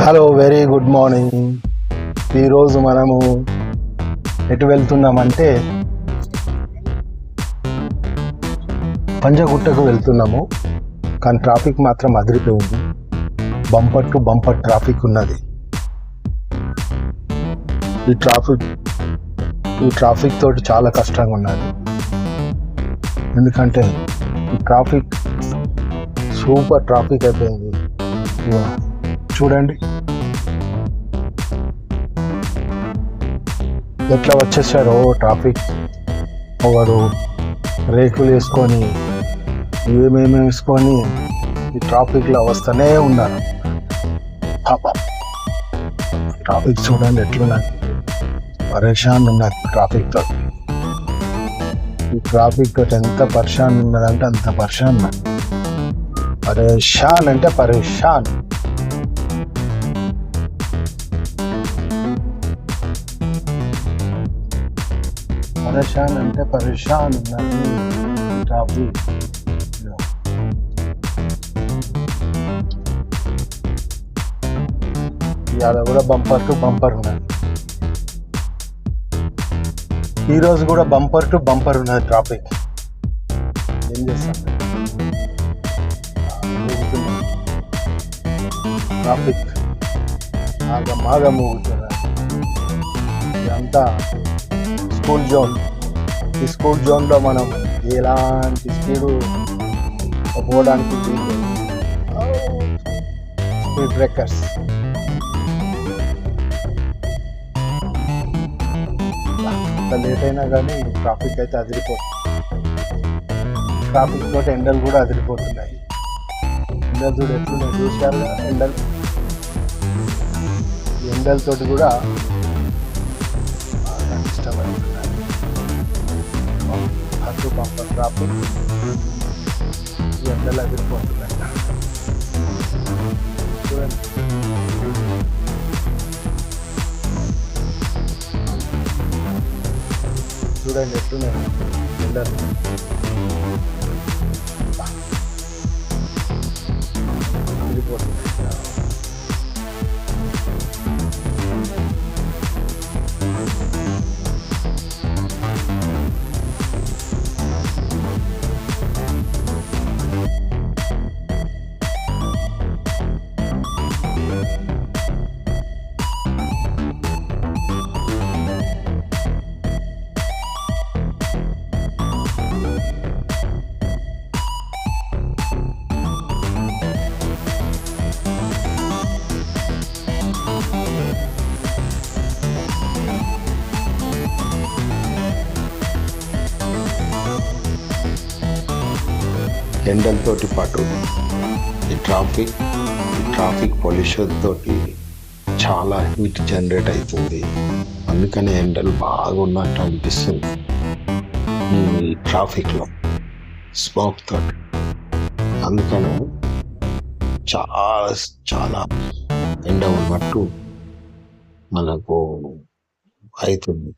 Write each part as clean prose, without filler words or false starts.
Hello, very good morning. ఈరోజు మనము ఎటు వెళ్తున్నామంటే పంజగుట్టకు వెళ్తున్నాము. కానీ ట్రాఫిక్ మాత్రం అదిరిపోయింది. బంపర్ టు బంపర్ ట్రాఫిక్ ఉన్నది. ఈ ట్రాఫిక్ తోటి చాలా కష్టంగా ఉన్నది. ఎందుకంటే ఈ ట్రాఫిక్ సూపర్ ట్రాఫిక్ అయిపోయింది. చూడండి ఎట్లా వచ్చేసారో ట్రాఫిక్. ఒకడు రేకులు వేసుకొని ఏమేమి వేసుకొని ఈ ట్రాఫిక్లో వస్తూనే ఉన్నారు. ట్రాఫిక్ చూడండి ఎట్లున్నది, పరేషాన్ ఉన్నది ట్రాఫిక్తో. ఈ ట్రాఫిక్ తోటి ఎంత పరేషాన్ ఉన్నదంటే అంత పరేషాన్ ఉన్నది. పరేషాన్ అంటే పరేషాన్. పరేషాన్ అంటే పరేషాన్ ఉన్నది ట్రాఫిక్. ఇవాళ కూడా బంపర్ టు బంపర్ ఉన్నది. ఈరోజు కూడా బంపర్ టు బంపర్ ఉన్నది ట్రాఫిక్. ఏం చేస్తాం, ట్రాఫిక్ బాగా మూగుతున్నది. ఇదంతా స్కూల్ జోన్. ఈ స్కూల్ జోన్లో మనం ఎలాంటి స్పీడు పోవడానికి స్పీడ్ బ్రేకర్స్. ఎంత లేట్ అయినా కానీ ట్రాఫిక్ అయితే అదిరిపోతుంది. ట్రాఫిక్ తోటి ఎండలు కూడా అదిరిపోతున్నాయి. ఎండలు చూడు ఎట్లున్నాయి, చూసారు కదా ఎండలు. ఎండలతోటి కూడా ఇష్టపడుతున్నాయి. అటు బంపర్ ట్రాఫిక్, ఎండలు అదిరిపోతున్నాయి. చూడండి చూడండి ఎట్లున్నాయి ఎండలు. అదిరిపోతున్నాయి. ఎండలతోటి పాటు ఈ ట్రాఫిక్ పొల్యూషన్ తోటి చాలా హీట్ జనరేట్ అవుతుంది. అందుకనే ఎండలు బాగున్నట్టు అనిపిస్తుంది. ఈ ట్రాఫిక్లో స్మోక్ తోటి అందుకనే చాలా ఎండ ఉన్నట్టు మనకు అవుతుంది.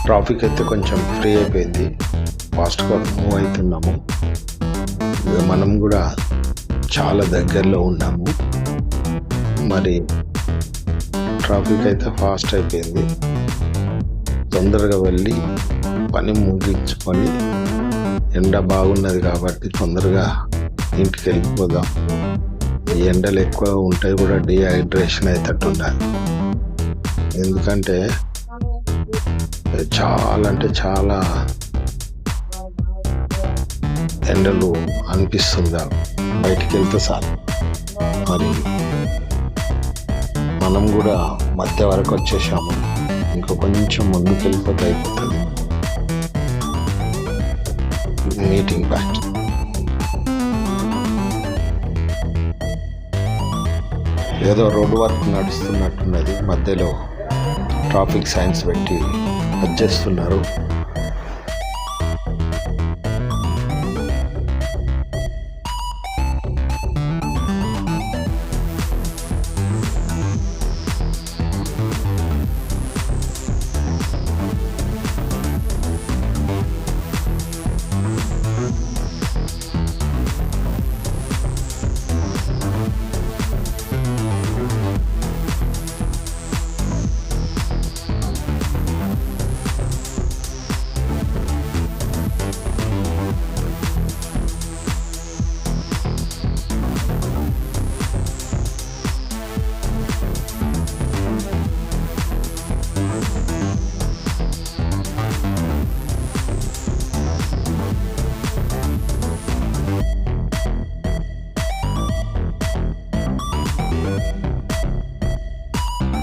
ట్రాఫిక్ అయితే కొంచెం ఫ్రీ అయిపోయింది. ఫాస్ట్గా మూవ్ అవుతున్నాము. మనం కూడా చాలా దగ్గరలో ఉన్నాము. మరి ట్రాఫిక్ అయితే ఫాస్ట్ అయిపోయింది. తొందరగా వెళ్ళి పని ముగించుకొని, ఎండ బాగున్నది కాబట్టి తొందరగా ఇంటికి వెళ్ళిపోదాం. ఈ ఎండలు ఎక్కువ ఉంటాయి కూడా డిహైడ్రేషన్ అవుతట్టు ఉండాలి. ఎందుకంటే చాలా అంటే చాలా ఎండలు అనిపిస్తుందా, బయటికి వెళ్తే చాలు. మరి మనం కూడా మధ్య వరకు వచ్చేసాము, ఇంకా కొంచెం ముందుకు వెళ్ళిపోతే అయిపోతుంది మీటింగ్ బ్యాక్. ఏదో రోడ్డు వర్క్ నడుస్తున్నట్టున్నది, మధ్యలో ట్రాఫిక్ సైన్స్ పెట్టి వచ్చేస్తున్నారు.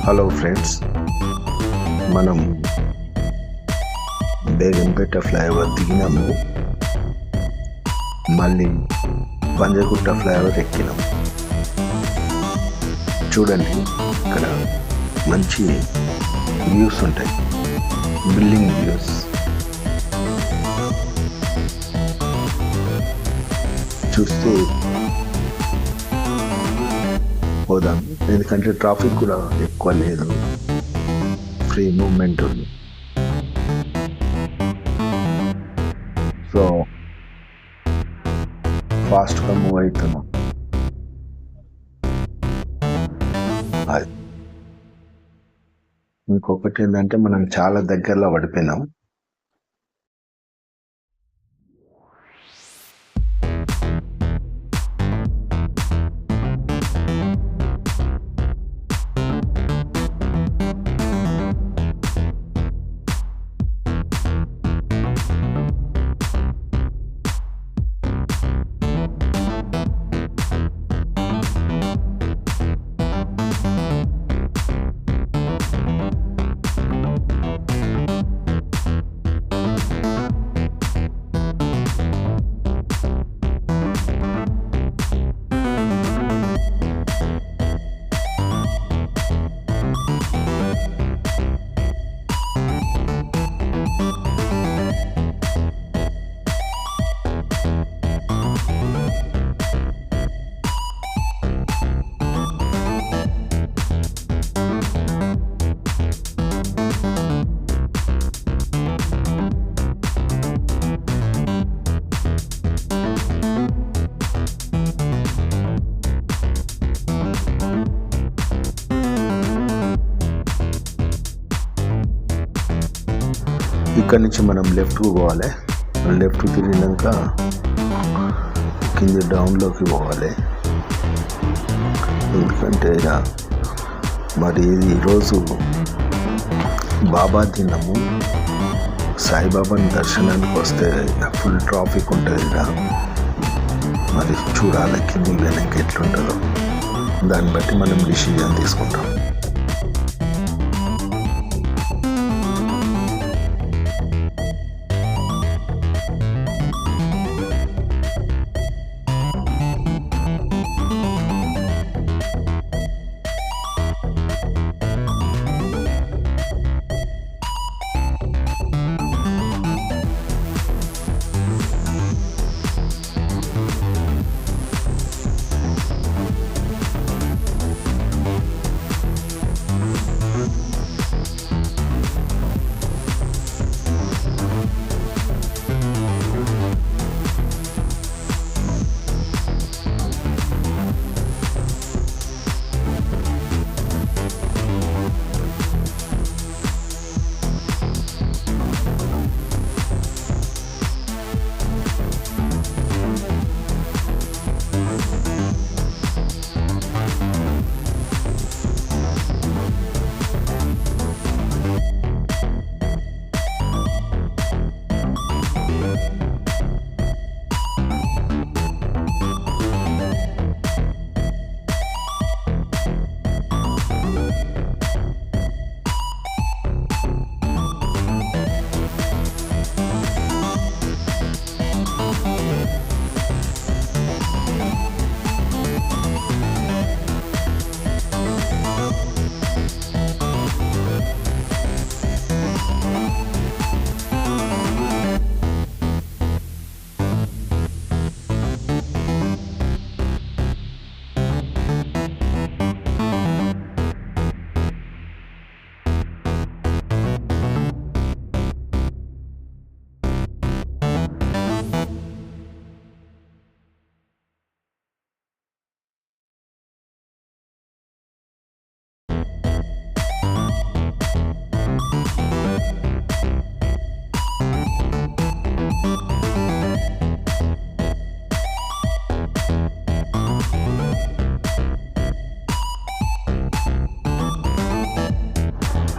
హలో ఫ్రెండ్స్, మనం బేగంపేట ఫ్లైఓవర్ దిగినాము, మళ్ళీ పంజగుట్ట ఫ్లైఓవర్ ఎక్కినాము. చూడండి, ఇక్కడ మంచి వ్యూస్ ఉంటాయి, బిల్డింగ్ వ్యూస్. చూస్తూ పోదాం, ఎందుకంటే ట్రాఫిక్ కూడా ఎక్కువ లేదు, ఫ్రీ మూమెంట్ ఉంది. సో ఫాస్ట్గా మూవ్ అవుతున్నాం. ఇంకొకటి ఏంటంటే మనం చాలా దగ్గరలో పడిపోయినాం. ఇక్కడ నుంచి మనం లెఫ్ట్కు పోవాలి. లెఫ్ట్ తిరిగినాక కింద డౌన్లోకి పోవాలి. ఎందుకంటే మరి ఇది ఈరోజు బాబా దినము, సాయిబాబాని దర్శనానికి వస్తే ఫుల్ ట్రాఫిక్ ఉంటుంది ఇక్కడ. మరి చూడాలి కింది వెనక్కి ఎట్లుంటుందో, దాన్ని బట్టి మనం డిసిజన్ తీసుకుంటాం.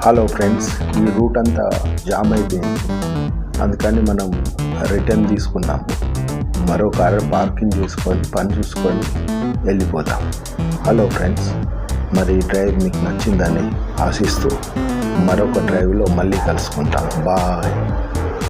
హలో ఫ్రెండ్స్, ఈ రూట్ అంతా జామ్ అయిపోయింది, అందుకని మనం రిటర్న్ తీసుకున్నాము. మరో కారు పార్కింగ్ చేసుకొని పని చూసుకొని వెళ్ళిపోతాం. హలో ఫ్రెండ్స్, మరి ఈ డ్రైవ్ మీకు నచ్చిందని ఆశిస్తూ మరొక డ్రైవ్లో మళ్ళీ కలుసుకుంటాం. బాయ్.